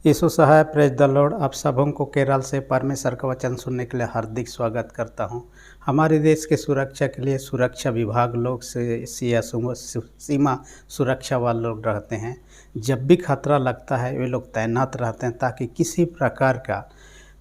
यीशु सहाय praise the lord. आप सबों को केरल से परमेश्वर का वचन सुनने के लिए हार्दिक स्वागत करता हूं। हमारे देश के सुरक्षा के लिए सुरक्षा विभाग लोग से सीमा सुरक्षा वाले लोग रहते हैं। जब भी खतरा लगता है वे लोग तैनात रहते हैं ताकि किसी प्रकार का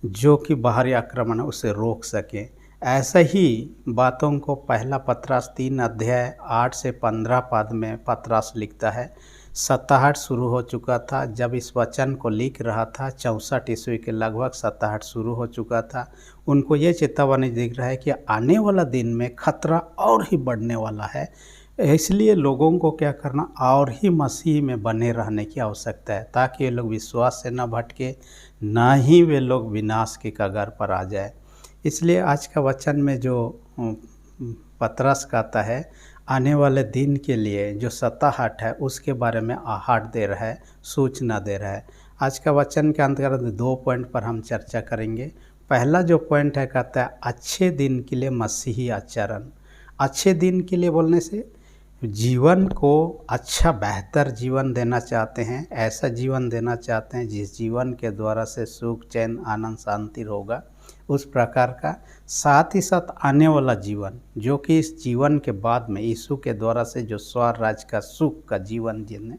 जो कि बाहरी आक्रमण है उसे रोक सकें। ऐसा ही बातों को पहला पतरस 3 अध्याय 8 से 15 पद में पतरस लिखता है। सत्ताहठ शुरू हो चुका था जब इस वचन को लिख रहा था। 64 ईस्वी के लगभग सत्ताहठ शुरू हो चुका था। उनको ये चेतावनी दिख रहा है कि आने वाला दिन में खतरा और ही बढ़ने वाला है, इसलिए लोगों को क्या करना और ही मसीह में बने रहने की आवश्यकता है ताकि ये लोग विश्वास से न भटके, ना ही वे लोग विनाश के कगार पर आ जाए। इसलिए आज का वचन में जो पतरस कहता है आने वाले दिन के लिए जो सत्ताहठ है उसके बारे में आहट दे रहा है, सूचना दे रहा है। आज का वचन के अंतर्गत 2 पॉइंट पर हम चर्चा करेंगे। पहला जो पॉइंट है कहता है अच्छे दिन के लिए मसीही आचरण। अच्छे दिन के लिए बोलने से जीवन को अच्छा बेहतर जीवन देना चाहते हैं, ऐसा जीवन देना चाहते हैं जिस जीवन के द्वारा से सुख चैन आनंद शांति होगा, उस प्रकार का। साथ ही साथ आने वाला जीवन जो कि इस जीवन के बाद में यीशु के द्वारा से जो स्वर्ग राज्य का सुख का जीवन जीने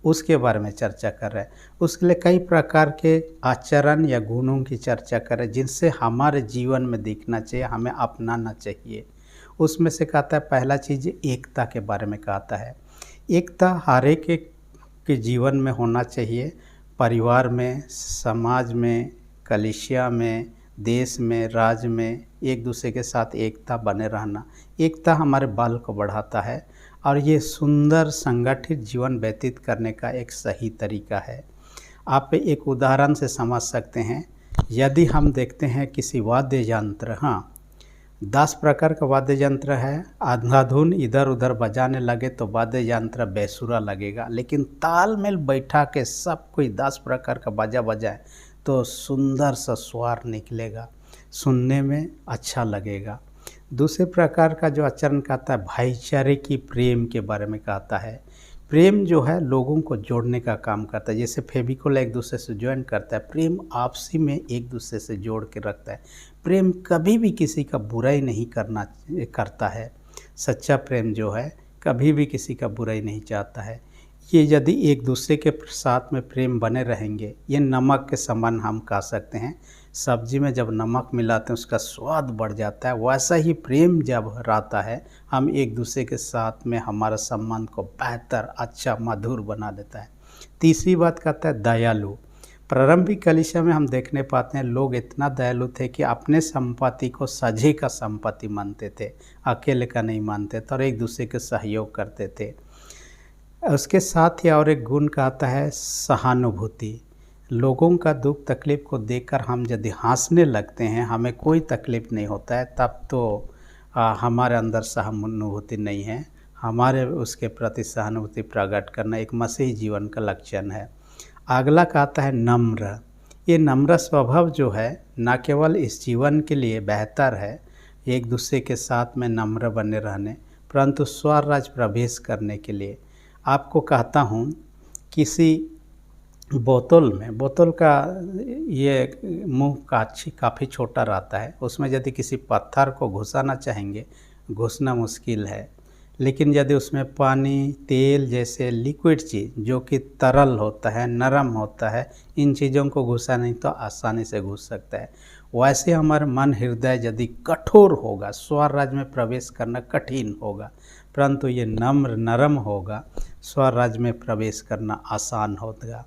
उसके बारे में चर्चा कर रहे हैं। उसके लिए कई प्रकार के आचरण या गुणों की चर्चा करें जिनसे हमारे जीवन में दिखना चाहिए, हमें अपनाना चाहिए। उसमें से कहता है पहला चीज़ एकता के बारे में कहता है। एकता हर एक के जीवन में होना चाहिए, परिवार में, समाज में, कलीसिया में, देश में, राज्य में एक दूसरे के साथ एकता बने रहना। एकता हमारे बल को बढ़ाता है और ये सुंदर संगठित जीवन व्यतीत करने का एक सही तरीका है। आप एक उदाहरण से समझ सकते हैं। यदि हम देखते हैं किसी वाद्य यंत्र, 10 प्रकार का वाद्य यंत्र है, अंधाधुन इधर उधर बजाने लगे तो वाद्य यंत्र बेसुरा लगेगा, लेकिन तालमेल बैठा के सब कोई 10 प्रकार का बाजा बजाए तो सुंदर सा स्वर निकलेगा, सुनने में अच्छा लगेगा। दूसरे प्रकार का जो आचरण कहता है भाईचारे की प्रेम के बारे में कहता है। प्रेम जो है लोगों को जोड़ने का काम करता है, जैसे फेविकोल एक दूसरे से ज्वाइन करता है, प्रेम आपसी में एक दूसरे से जोड़ के रखता है। प्रेम कभी भी किसी का बुराई नहीं करता है। सच्चा प्रेम जो है कभी भी किसी का बुराई नहीं चाहता है। ये यदि एक दूसरे के साथ में प्रेम बने रहेंगे, ये नमक के समान हम कह सकते हैं। सब्जी में जब नमक मिलाते हैं उसका स्वाद बढ़ जाता है, वैसा ही प्रेम जब रहता है हम एक दूसरे के साथ में हमारा संबंध को बेहतर, अच्छा, मधुर बना देता है। तीसरी बात कहता है दयालु। प्रारंभिक कलीसिया में हम देखने पाते हैं लोग इतना दयालु थे कि अपने संपत्ति को सजे का संपत्ति मानते थे, अकेले का नहीं मानते थे और एक दूसरे के सहयोग करते थे। उसके साथ ही और एक गुण कहता है सहानुभूति। लोगों का दुख तकलीफ़ को देखकर हम यदि हंसने लगते हैं, हमें कोई तकलीफ़ नहीं होता है, तब तो हमारे अंदर सहानुभूति नहीं है। हमारे उसके प्रति सहानुभूति प्रकट करना एक मसीही जीवन का लक्षण है। अगला कहता है नम्र। ये नम्र स्वभाव जो है न केवल इस जीवन के लिए बेहतर है, एक दूसरे के साथ में नम्र बने रहने, परंतु स्वर्ग राज्य प्रवेश करने के लिए। आपको कहता हूँ किसी बोतल का ये मुंह काफ़ी छोटा रहता है, उसमें यदि किसी पत्थर को घुसाना चाहेंगे घुसना मुश्किल है, लेकिन यदि उसमें पानी, तेल जैसे लिक्विड चीज़ जो कि तरल होता है, नरम होता है, इन चीज़ों को घुसा नहीं तो आसानी से घुस सकता है। वैसे हमारा मन हृदय यदि कठोर होगा, स्वर्ग राज्य में प्रवेश करना कठिन होगा, परंतु ये नम्र नरम होगा, स्वर्ग राज्य में प्रवेश करना आसान होगा।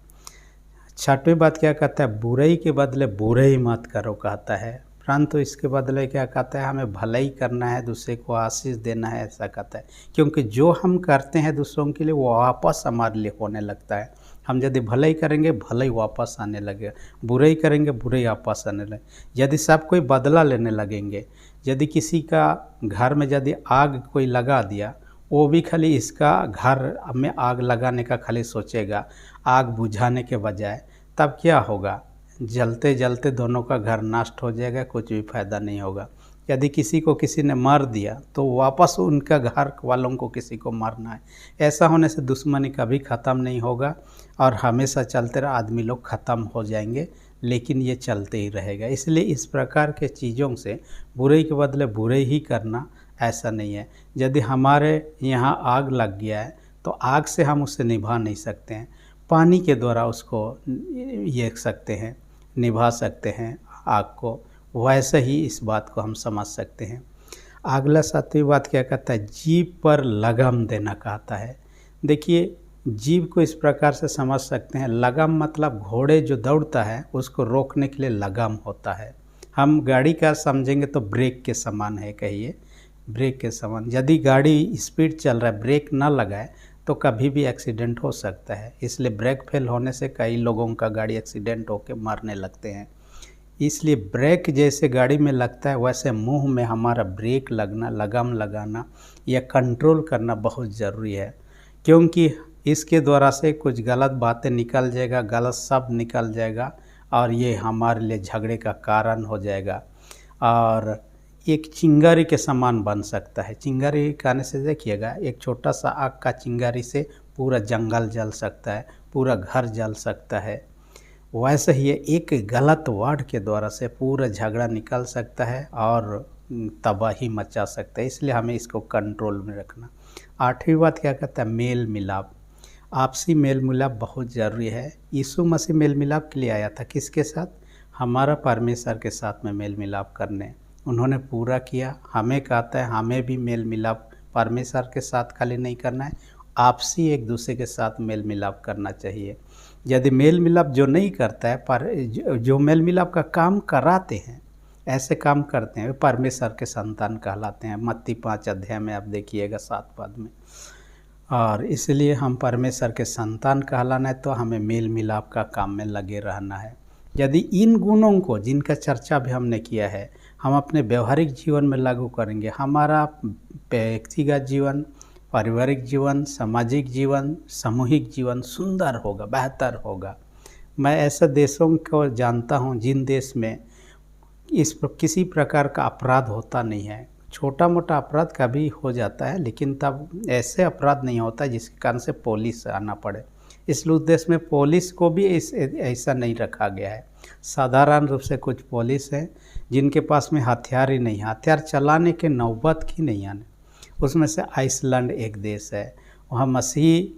छठवीं बात क्या कहता है बुराई के बदले बुराई मत करो कहता है, परंतु इसके बदले क्या कहता है हमें भलाई करना है, दूसरे को आशीष देना है, ऐसा कहता है। क्योंकि जो हम करते हैं दूसरों के लिए वो वापस हमारे लिए होने लगता है। हम यदि भलाई करेंगे भलाई वापस आने लगेगा, बुराई करेंगे बुराई वापस आने लगे। यदि सब कोई बदला लेने लगेंगे, यदि किसी का घर में यदि आग कोई लगा दिया, वो भी खाली इसका घर में आग लगाने का खाली सोचेगा, आग बुझाने के बजाय, तब क्या होगा? जलते जलते दोनों का घर नष्ट हो जाएगा, कुछ भी फायदा नहीं होगा। यदि किसी को किसी ने मार दिया तो वापस उनका घर वालों को किसी को मारना है। ऐसा होने से दुश्मनी कभी ख़त्म नहीं होगा और हमेशा चलते रहा, आदमी लोग ख़त्म हो जाएंगे, लेकिन ये चलते ही रहेगा। इसलिए इस प्रकार के चीज़ों से बुरे के बदले बुरे ही करना ऐसा नहीं है। यदि हमारे यहाँ आग लग गया है तो आग से हम उसे निभा नहीं सकते हैं, पानी के द्वारा उसको ये सकते हैं, निभा सकते हैं आग को। वैसे ही इस बात को हम समझ सकते हैं। अगला 7वीं बात क्या कहता है, जीभ पर लगाम देना कहता है। देखिए, जीभ को इस प्रकार से समझ सकते हैं, लगाम मतलब घोड़े जो दौड़ता है उसको रोकने के लिए लगाम होता है। हम गाड़ी का समझेंगे तो ब्रेक के समान है, कहिए ब्रेक के समान। यदि गाड़ी स्पीड चल रहा है, ब्रेक ना लगाए तो कभी भी एक्सीडेंट हो सकता है। इसलिए ब्रेक फेल होने से कई लोगों का गाड़ी एक्सीडेंट होकर मरने लगते हैं। इसलिए ब्रेक जैसे गाड़ी में लगता है वैसे मुंह में हमारा ब्रेक लगना, लगाम लगाना या कंट्रोल करना बहुत ज़रूरी है, क्योंकि इसके द्वारा से कुछ गलत बातें निकल जाएगा, गलत शब्द निकल जाएगा और ये हमारे लिए झगड़े का कारण हो जाएगा और एक चिंगारी के समान बन सकता है। चिंगारी कहने से देखिएगा, एक छोटा सा आग का चिंगारी से पूरा जंगल जल सकता है, पूरा घर जल सकता है। वैसे ही एक गलत वर्ड के द्वारा से पूरा झगड़ा निकल सकता है और तबाही मचा सकता है। इसलिए हमें इसको कंट्रोल में रखना। 8वीं बात क्या कहता है, मेल मिलाप। आपसी मेल मिलाप बहुत ज़रूरी है। यीशु मसीह मेल मिलाप के लिए आया था, किसके साथ? हमारा परमेश्वर के साथ में मेल मिलाप करने। उन्होंने पूरा किया। हमें कहता है हमें भी मेल मिलाप परमेश्वर के साथ खाली नहीं करना है, आपसी एक दूसरे के साथ मेल मिलाप करना चाहिए। यदि मेल मिलाप जो नहीं करता है, पर जो मेल मिलाप का काम कराते हैं, ऐसे काम करते हैं, वे परमेश्वर के संतान कहलाते हैं। मत्ती 5 अध्याय में आप देखिएगा 7 पद में। और इसलिए हम परमेश्वर के संतान कहलाना है तो हमें मेल मिलाप का काम में लगे रहना है। यदि इन गुणों को, जिनका चर्चा भी हमने किया है, हम अपने व्यवहारिक जीवन में लागू करेंगे, हमारा व्यक्तिगत जीवन, पारिवारिक जीवन, सामाजिक जीवन, सामूहिक जीवन सुंदर होगा, बेहतर होगा। मैं ऐसे देशों को जानता हूं जिन देश में किसी प्रकार का अपराध होता नहीं है। छोटा मोटा अपराध कभी हो जाता है, लेकिन तब ऐसे अपराध नहीं होता जिसके कारण से पुलिस आना पड़े। इसलिए उस देश में पुलिस को भी ऐसा नहीं रखा गया है। साधारण रूप से कुछ पुलिस हैं जिनके पास में हथियार ही नहीं, हथियार चलाने के नौबत की नहीं आने। उसमें से आइसलैंड एक देश है। वहाँ मसीही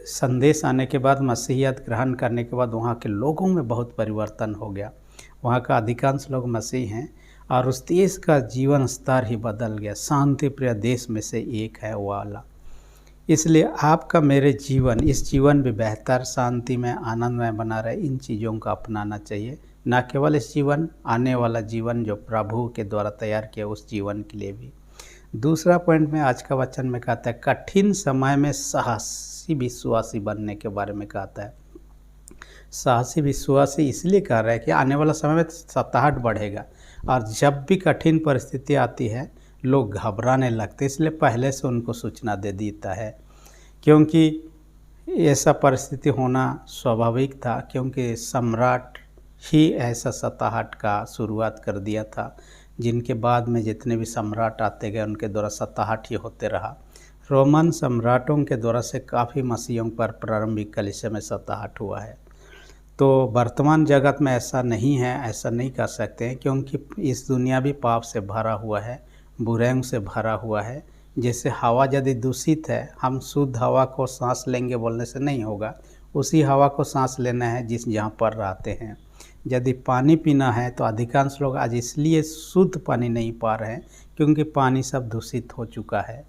संदेश आने के बाद, मसीहियत ग्रहण करने के बाद वहाँ के लोगों में बहुत परिवर्तन हो गया। वहाँ का अधिकांश लोग मसीह हैं और उस देश का जीवन स्तर ही बदल गया। शांति प्रिय देश में से एक है वो वाला। इसलिए आपका मेरे जीवन, इस जीवन भी बेहतर, शांति में, आनंदमय बना रहे, इन चीज़ों का अपनाना चाहिए। न केवल इस जीवन, आने वाला जीवन जो प्रभु के द्वारा तैयार किया, उस जीवन के लिए भी। दूसरा पॉइंट में आज का वचन में कहता है, कठिन समय में साहसी विश्वासी बनने के बारे में कहता है। साहसी विश्वासी इसलिए कह रहा है कि आने वाला समय में सताहट बढ़ेगा और जब भी कठिन परिस्थिति आती है लोग घबराने लगते, इसलिए पहले से उनको सूचना दे देता है। क्योंकि ऐसा परिस्थिति होना स्वाभाविक था, क्योंकि सम्राट ही ऐसा सताहट का शुरुआत कर दिया था, जिनके बाद में जितने भी सम्राट आते गए उनके द्वारा सताहट ही होते रहा। रोमन सम्राटों के द्वारा से काफ़ी मसीहों पर प्रारंभिक कलीसिया में सताहट हुआ है। तो वर्तमान जगत में ऐसा नहीं है, ऐसा नहीं कर सकते हैं, क्योंकि इस दुनिया भी पाप से भरा हुआ है, बुराइयों से भरा हुआ है। जैसे हवा यदि दूषित है, हम शुद्ध हवा को सांस लेंगे बोलने से नहीं होगा, उसी हवा को सांस लेना है जिस जहाँ पर रहते हैं। यदि पानी पीना है तो अधिकांश लोग आज इसलिए शुद्ध पानी नहीं पा रहे हैं क्योंकि पानी सब दूषित हो चुका है।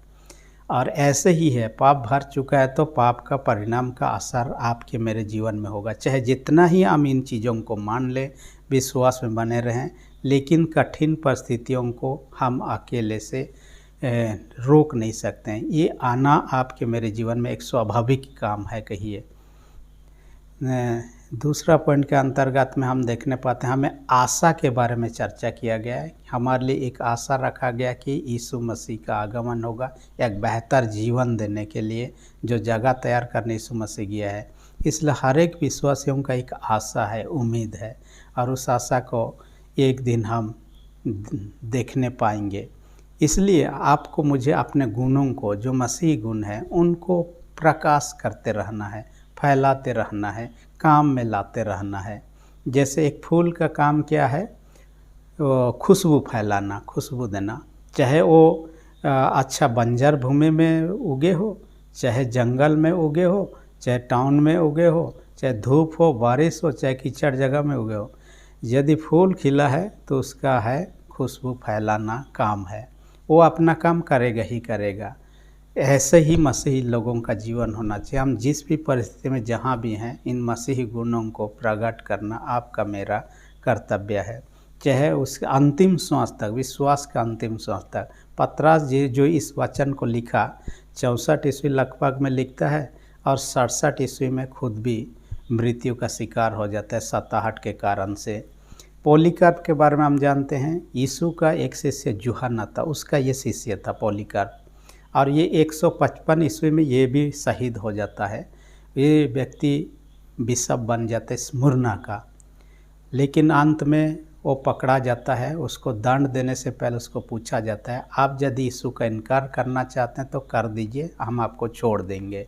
और ऐसे ही है, पाप भर चुका है तो पाप का परिणाम का असर आपके मेरे जीवन में होगा। चाहे जितना ही हम इन चीज़ों को मान लें, विश्वास में बने रहें, लेकिन कठिन परिस्थितियों को हम अकेले से रोक नहीं सकते हैं। ये आना आपके मेरे जीवन में एक स्वाभाविक काम है, कहिए। दूसरा पॉइंट के अंतर्गत में हम देखने पाते हैं, हमें आशा के बारे में चर्चा किया गया है। हमारे लिए एक आशा रखा गया कि यीशु मसीह का आगमन होगा, एक बेहतर जीवन देने के लिए जो जगह तैयार करने यीशु मसीह गया है। इसलिए हर एक विश्वासियों का एक आशा है, उम्मीद है, और उस आशा को एक दिन हम देखने पाएंगे। इसलिए आपको मुझे अपने गुणों को, जो मसीही गुण हैं, उनको प्रकाश करते रहना है, फैलाते रहना है, काम में लाते रहना है। जैसे एक फूल का काम क्या है? खुशबू फैलाना, खुशबू देना। चाहे वो अच्छा बंजर भूमि में उगे हो, चाहे जंगल में उगे हो, चाहे टाउन में उगे हो, चाहे धूप हो, बारिश हो, चाहे कीचड़ जगह में उगे हो। यदि फूल खिला है तो उसका है खुशबू फैलाना काम है, वो अपना काम करेगा ही करेगा। ऐसे ही मसीही लोगों का जीवन होना चाहिए। हम जिस भी परिस्थिति में जहाँ भी हैं, इन मसीही गुणों को प्रकट करना आपका मेरा कर्तव्य है। चाहे उसके अंतिम श्वास तक, विश्वास का अंतिम श्वास तक। पतरस जी जो इस वचन को लिखा 64 ईस्वी लगभग में लिखता है और 67 ईस्वी में खुद भी मृत्यु का शिकार हो जाता है सताहट के कारण से। पॉलीकार्प के बारे में हम जानते हैं, यीशु का एक शिष्य यूहन्ना था, उसका ये शिष्य था पॉलीकार्प, और ये 155 ईस्वी में ये भी शहीद हो जाता है। ये व्यक्ति बिशप बन जाते स्मुरना का, लेकिन अंत में वो पकड़ा जाता है। उसको दंड देने से पहले उसको पूछा जाता है, आप यदि यीशु का इनकार करना चाहते हैं तो कर दीजिए, हम आपको छोड़ देंगे।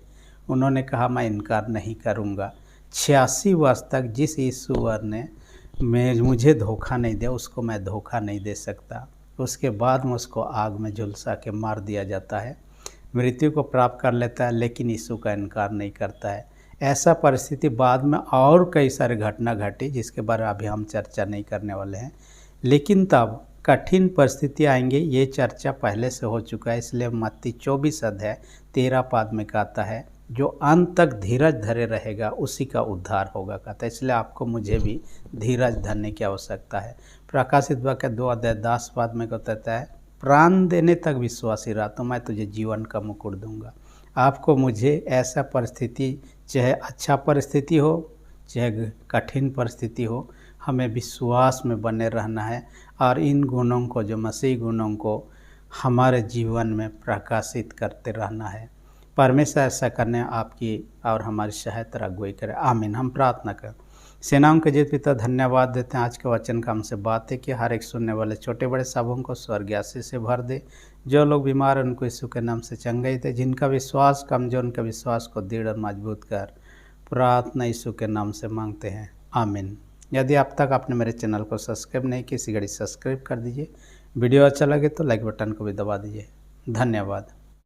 उन्होंने कहा मैं इनकार नहीं करूँगा। 86 वर्ष तक जिस ईश्वर ने मुझे धोखा नहीं दिया, उसको मैं धोखा नहीं दे सकता। उसके बाद में उसको आग में झुलसा के मार दिया जाता है, मृत्यु को प्राप्त कर लेता है, लेकिन यीशु का इनकार नहीं करता है। ऐसा परिस्थिति बाद में और कई सारे घटना घटी जिसके बारे में अभी हम चर्चा नहीं करने वाले हैं। लेकिन तब कठिन परिस्थिति आएंगे, ये चर्चा पहले से हो चुका है। इसलिए मत्ती 24 अध्याय 13 पद में कहता है, जो अंत तक धीरज धरे रहेगा उसी का उद्धार होगा कहता है। इसलिए आपको मुझे भी धीरज धरने की आवश्यकता है। प्रकाशित वाक्य 2 अध्याय 10 पद में कहता है, प्राण देने तक विश्वासी रहा तो मैं तुझे जीवन का मुकुट दूंगा। आपको मुझे ऐसा परिस्थिति, चाहे अच्छा परिस्थिति हो चाहे कठिन परिस्थिति हो, हमें विश्वास में बने रहना है और इन गुणों को, जो मसीही गुणों को, हमारे जीवन में प्रकाशित करते रहना है। परमेश्वर ऐसा करने आपकी और हमारी सहायता अगुवाई करे। आमीन। हम प्रार्थना करें। सेनाओं के जीत पिता, धन्यवाद देते हैं आज के वचन का हमसे बातें कि हर एक सुनने वाले छोटे बड़े सबों को स्वर्गीय आशीष से भर दे। जो लोग बीमार हैं उनको यीशु के नाम से चंगाई दे। जिनका विश्वास कमजोर, उनके विश्वास को दृढ़ और मजबूत कर। प्रार्थना यीशु के नाम से मांगते हैं, आमीन। यदि अब तक आपने मेरे चैनल को सब्सक्राइब नहीं किया, इसी घड़ी सब्सक्राइब कर दीजिए। वीडियो अच्छा लगे तो लाइक बटन को भी दबा दीजिए। धन्यवाद।